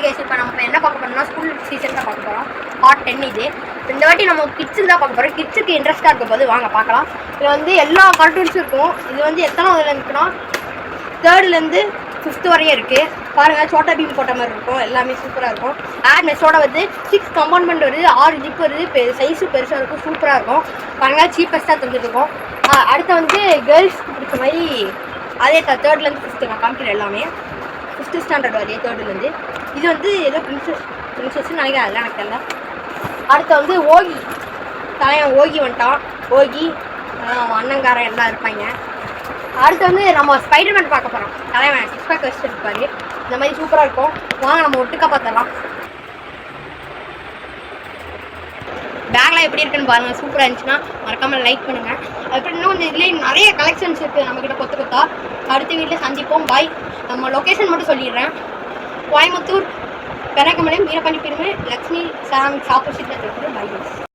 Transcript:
Case இப்போ நம்ம என்ன பார்க்க போறோம்னா ஸ்கூல் சீசன் தான் பார்க்க போகிறோம். பார்ட் 10 இது. இந்த வாட்டி நம்ம கிட்ஸுக்கு தான் பார்க்க போகிறோம். கிட்ஸுக்கு இன்ட்ரெஸ்ட்டாக இருக்க போது வாங்க பார்க்கலாம். இதில் வந்து எல்லா கார்ட்டூன்ஸும் இருக்கும். இது வந்து எத்தனாவதுல இருக்குன்னா 3rd to 5th வரையும் இருக்குது. பாருங்கள், சோட்டா பீம் போட்ட மாதிரி இருக்கும். எல்லாமே சூப்பராக இருக்கும். ஆட் மெஸ்ஸோட வந்து 6 கம்பார்ட்மெண்ட் வருது, 6 ஜிப் வருது, சைஸும் பெருசாக இருக்கும், சூப்பராக இருக்கும். பாருங்கள், சீப்பஸ்ட்டாக தந்துட்டுருக்கோம். அடுத்து வந்து கேர்ள்ஸ்க்கு பிடிச்ச மாதிரி அதே 3rd to 5th நான் காமிக்கிறேன். எல்லாமே 5th ஸ்டாண்டர்ட் வரையும் 3rd இது வந்து ஏதோ பிரின்சஸ்ன்னு நினைக்கிறேன், அதெல்லாம் எனக்கு தெரியல. அடுத்து வந்து ஓகி தலைவன் ஓகி வந்துட்டான். ஓகி அண்ணங்காரன் எல்லாம் இருப்பாங்க. அடுத்து வந்து நம்ம ஸ்பைடர்மேன் பார்க்க போகிறோம். தலைவன் 6 பேக் வச்சுட்டு இருப்பார். இந்த மாதிரி சூப்பராக இருக்கும். வாங்க நம்ம ஒட்டுக்கா பார்த்துடலாம். பேக்லாம் எப்படி இருக்குன்னு பாருங்கள். சூப்பராக இருந்துச்சுன்னா மறக்காமல் லைக் பண்ணுங்கள். அதுக்கப்புறம் இன்னும் கொஞ்சம் இதுலேயே நிறைய கலெக்ஷன்ஸ் இருக்குது நம்மக்கிட்ட கொத்தா. அடுத்த வீட்டில் சந்திப்போம். பாய். நம்ம லொக்கேஷன் மட்டும் சொல்லிடுறேன். கோயம்புத்தூர், பெரக்கமலை, மீரப்பள்ளி, பெருமை, லக்ஷ்மி சாப்பிட்டு இருக்குது. பாய்.